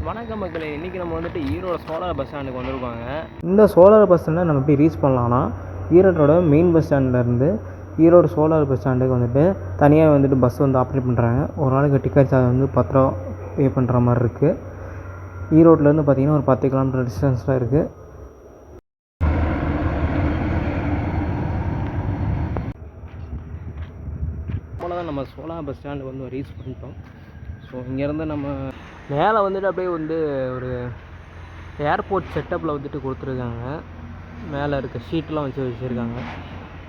வணக்கம் மக்களே, இன்றைக்கி நம்ம வந்துட்டு ஈரோடு சோலார் பஸ் ஸ்டாண்டுக்கு வந்திருக்காங்க. இந்த சோலார் பஸ் ஸ்டாண்டை நம்ம எப்படி ரீச் பண்ணலான்னா, ஈரோட்டோட மெயின் பஸ் ஸ்டாண்ட்லேருந்து ஈரோடு சோலார் பஸ் ஸ்டாண்டுக்கு வந்துட்டு தனியாக வந்துட்டு பஸ் வந்து ஆப்ரேட் பண்ணுறாங்க. ஒரு நாளைக்கு டிக்கெட் சார்ஜ் வந்து 10 ரூபா பே பண்ணுற மாதிரி இருக்குது. ஈரோட்லேருந்து பார்த்திங்கன்னா ஒரு 10 கிலோமீட்டர் டிஸ்டன்ஸில் இருக்குது. அவ்வளோதான், நம்ம சோலார் பஸ் ஸ்டாண்டுக்கு வந்து ரீச் பண்ணிட்டோம். ஸோ இங்கேருந்து நம்ம மேலே வந்துட்டு அப்படியே வந்து ஒரு ஏர்போர்ட் செட்டப்பில் வந்துட்டு கொடுத்துருக்காங்க. மேலே இருக்க ஷீட்லாம் வச்சுருக்காங்க.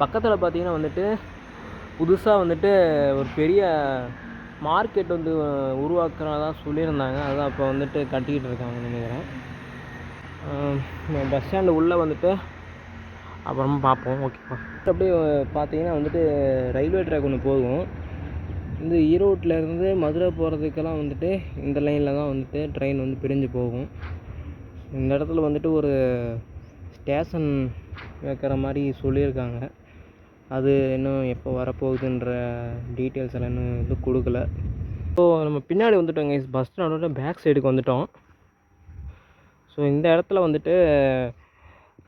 பக்கத்தில் பார்த்திங்கன்னா வந்துட்டு புதுசாக வந்துட்டு ஒரு பெரிய மார்க்கெட் வந்து உருவாக்குறதா சொல்லியிருந்தாங்க. அதான் இப்போ வந்துட்டு கட்டிக்கிட்டு இருக்காங்கன்னு நினைக்கிறேன். பஸ் ஸ்டாண்டு உள்ளே வந்துட்டு அப்புறமா பார்ப்போம். ஓகேப்பா. அப்படியே பார்த்தீங்கன்னா வந்துட்டு ரயில்வே ட்ராக் ஒன்று போகும். இந்த ஈரோட்டிலேருந்து மதுரை போகிறதுக்கெல்லாம் வந்துட்டு இந்த லைனில் தான் வந்துட்டு ட்ரெயின் வந்து பிரிஞ்சு போகும். இந்த இடத்துல வந்துட்டு ஒரு ஸ்டேஷன் வைக்கிற மாதிரி சொல்லியிருக்காங்க. அது இன்னும் எப்போ வரப்போகுதுன்ற டீட்டெயில்ஸ் எல்லாம் இன்னும் இது கொடுக்கல. ஸோ நம்ம பின்னாடி வந்துட்டோங்க, பஸ் ஸ்டாண்டோட பேக் சைடுக்கு வந்துட்டோம். ஸோ இந்த இடத்துல வந்துட்டு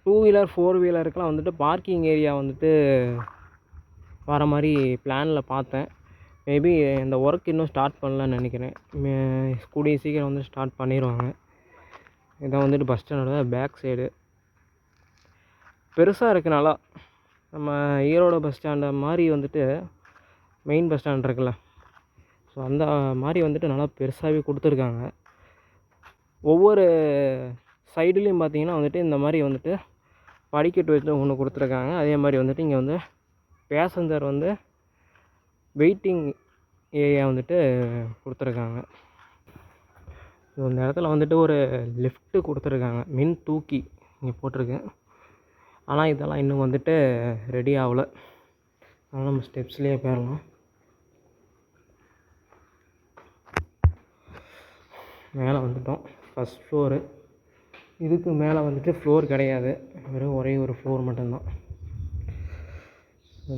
2 வீலர் 4 வீலருக்கெலாம் வந்துட்டு பார்க்கிங் ஏரியா வந்துட்டு வர மாதிரி பிளானில் பார்த்தேன். மேபி இந்த ஒர்க் இன்னும் ஸ்டார்ட் பண்ணலன்னு நினைக்கிறேன். கூடிய சீக்கிரம் வந்து ஸ்டார்ட் பண்ணிடுவாங்க. இதான் வந்துட்டு பஸ் ஸ்டாண்டோட பேக் சைடு. பெருசாக இருக்குனால நம்ம ஈரோடு பஸ் ஸ்டாண்டை மாதிரி வந்துட்டு மெயின் பஸ் ஸ்டாண்ட் இருக்குல்ல, ஸோ அந்த மாதிரி வந்துட்டு நல்லா பெருசாகவே கொடுத்துருக்காங்க. ஒவ்வொரு சைடுலேயும் பார்த்திங்கன்னா வந்துட்டு இந்த மாதிரி வந்துட்டு படிக்கட்டு வச்சு ஒன்று கொடுத்துருக்காங்க. அதே மாதிரி வந்துட்டு இங்கே வந்து பேசஞ்சர் வந்து வெயிட்டிங் ஏரியா வந்துட்டு கொடுத்துருக்காங்க. ஸோ இந்த இடத்துல வந்துட்டு ஒரு லிஃப்ட்டு கொடுத்துருக்காங்க, மின் தூக்கி இங்கே போட்டிருக்கு. ஆனால் இதெல்லாம் இன்னும் வந்துட்டு ரெடி ஆகலை. அதனால் நம்ம ஸ்டெப்ஸ்லேயே போயிடலாம். மேலே வந்துட்டோம், ஃபஸ்ட் ஃப்ளோரு. இதுக்கு மேலே வந்துட்டு ஃப்ளோர் கிடையாது, வெறும் ஒரே ஒரு ஃப்ளோர் மட்டும்தான்.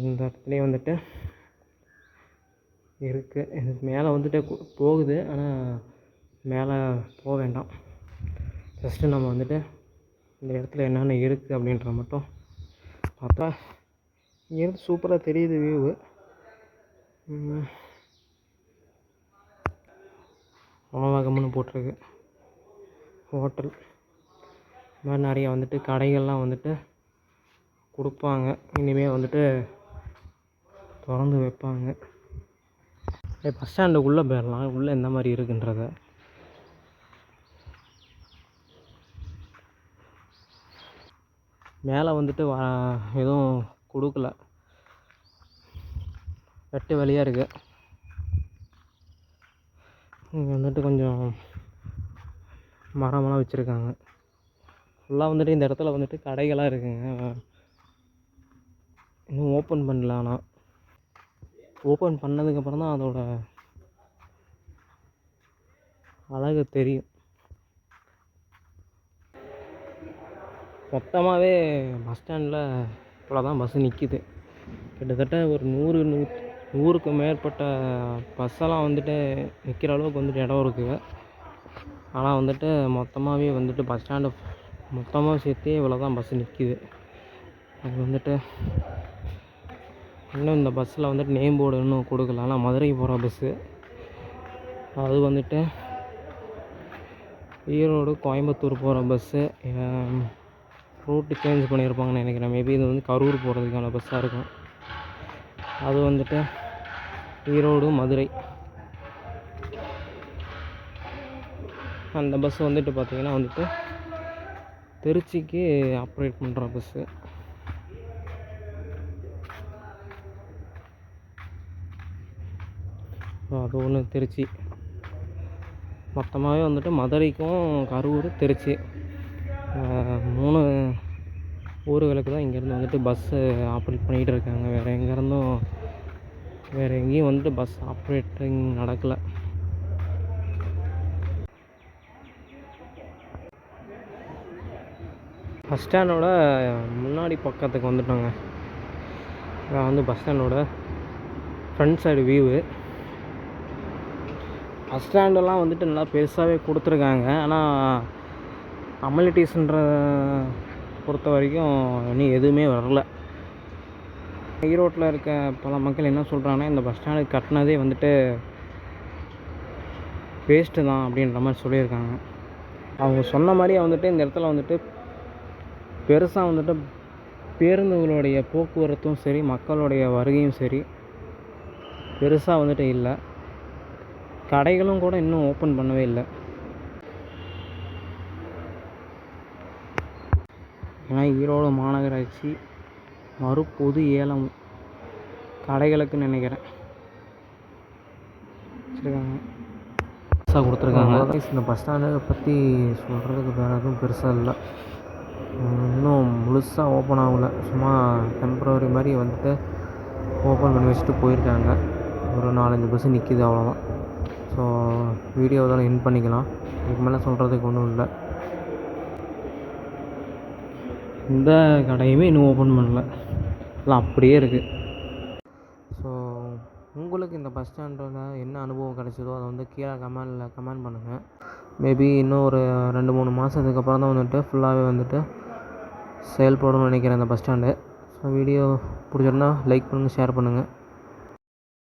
இந்த இடத்துலையே வந்துட்டு இருக்குது. எனக்கு மேலே வந்துட்டு போகுது, ஆனால் மேலே போக வேண்டாம். ஜஸ்ட்டு நம்ம வந்துட்டு இந்த இடத்துல என்னென்ன இருக்குது அப்படின்ற மட்டும் பார்த்தா இங்கேருந்து சூப்பராக தெரியுது வியூவு. உணவகம்னு போட்டிருக்கு, ஹோட்டல். இந்த மாதிரி நிறையா வந்துட்டு கடைகள்லாம் வந்துட்டு கொடுப்பாங்க. இனிமேல் வந்துட்டு திறந்து வைப்பாங்க. பஸ் ஸ்டாண்டுக்குள்ளே போயிடலாம், உள்ளே எந்த மாதிரி இருக்குன்றத. மேலே வந்துட்டு எதுவும் கொடுக்கல, வெட்டு வழியாக இருக்குது. இங்கே வந்துட்டு கொஞ்சம் மரமெல்லாம் வச்சுருக்காங்க. ஃபுல்லாக வந்துட்டு இந்த இடத்துல வந்துட்டு கடைகளாக இருக்குங்க. இன்னும் ஓப்பன் பண்ணல. ஆனால் ஓப்பன் பண்ணதுக்கப்புறம் தான் அதோட அழகு தெரியும். மொத்தமாகவே பஸ் ஸ்டாண்டில் இவ்வளோ தான் பஸ்ஸு நிற்கிது. கிட்டத்தட்ட ஒரு 100க்கு மேற்பட்ட பஸ்ஸெல்லாம் வந்துட்டு நிற்கிற அளவுக்கு வந்துட்டு இடம் இருக்குது. ஆனால் வந்துட்டு மொத்தமாகவே வந்துட்டு பஸ் ஸ்டாண்டு மொத்தமாக சேர்த்தே இவ்வளோ தான் பஸ்ஸு நிற்கிது. அது வந்துட்டு இன்னும் இந்த பஸ்ஸில் வந்துட்டு நேம் போர்டு இன்னும் கொடுக்கல. ஆனால் மதுரைக்கு போகிற பஸ்ஸு அது வந்துட்டு ஈரோடு கோயம்புத்தூர் போகிற பஸ்ஸு. ரூட்டு சேஞ்ச் பண்ணியிருப்பாங்கன்னு நினைக்கிறேன். மேபி இது வந்து கரூர் போகிறதுக்கான பஸ்ஸாக இருக்கும். அது வந்துட்டு ஈரோடு மதுரை. அந்த பஸ் வந்துட்டு பார்த்திங்கன்னா வந்துட்டு திருச்சிக்கு ஆப்ரேட் பண்ணுற பஸ்ஸு. அது ஒன்று திருச்சி. மொத்தமாகவே வந்துட்டு மதுரைக்கும் கரூர் திருச்சி 3 ஊர்களுக்கு தான் இங்கேருந்து வந்துட்டு பஸ்ஸு ஆப்ரேட் பண்ணிகிட்டு இருக்காங்க. வேறு எங்கேயும் வந்துட்டு பஸ் ஆப்ரேட்டிங் நடக்கலை. பஸ் ஸ்டாண்டோட முன்னாடி பக்கத்துக்கு வந்துட்டோங்க. இதான் வந்து பஸ் ஸ்டாண்டோட ஃப்ரண்ட் சைடு வியூவு. பஸ் ஸ்டாண்டெல்லாம் வந்துட்டு நல்லா பெருசாகவே கொடுத்துருக்காங்க. ஆனால் அமெனிட்டிஸ்ன்ற பொறுத்த வரைக்கும் இன்னும் எதுவுமே வரல. ஈரோட்டில் இருக்க பல மக்கள் என்ன சொல்கிறாங்கன்னா, இந்த பஸ் ஸ்டாண்டு கட்டினதே வந்துட்டு வேஸ்ட்டு தான் அப்படின்ற மாதிரி சொல்லியிருக்காங்க. அவங்க சொன்ன மாதிரியே வந்துட்டு இந்த இடத்துல வந்துட்டு பெருசாக வந்துட்டு பேருந்துகளுடைய போக்குவரத்தும் சரி, மக்களுடைய வருகையும் சரி பெருசாக வந்துட்டு இல்லை. கடைகளும் கூட இன்னும் ஓப்பன் பண்ணவே இல்லை. ஏன்னா ஈரோடு மாநகராட்சி மறுபொது ஏலம் கடைகளுக்குன்னு நினைக்கிறேன் வச்சுருக்காங்க, பெருசாக கொடுத்துருக்காங்க. இந்த பஸ் ஸ்டாண்டை பற்றி சொல்கிறதுக்கு வேறு எதுவும் பெருசாக இல்லை. இன்னும் முழுசாக ஓப்பன் ஆகலை. சும்மா டெம்ப்ரவரி மாதிரி வந்துட்டு ஓப்பன் பண்ணி வச்சுட்டு போயிருக்காங்க. ஒரு 4-5 பஸ்ஸு நிற்கிது, அவ்வளோதான். ஸோ வீடியோ தான் எண்ட் பண்ணிக்கலாம். இதுக்கு மேலே சொல்கிறதுக்கு ஒன்றும் இல்லை. இந்த கடையுமே இன்னும் ஓப்பன் பண்ணல, எல்லாம் அப்படியே இருக்குது. ஸோ உங்களுக்கு இந்த பஸ் ஸ்டாண்டில் என்ன அனுபவம் கிடைச்சதோ அதை வந்து கீழே கமெண்ட் பண்ணுங்கள். மேபி இன்னும் ஒரு 2-3 மாதத்துக்கு அப்புறம் தான் வந்துட்டு ஃபுல்லாகவே வந்துட்டு செயல்படும்னு நினைக்கிறேன் இந்த பஸ் ஸ்டாண்டு. ஸோ வீடியோ பிடிச்சிருந்தா லைக் பண்ணுங்கள், ஷேர் பண்ணுங்கள்.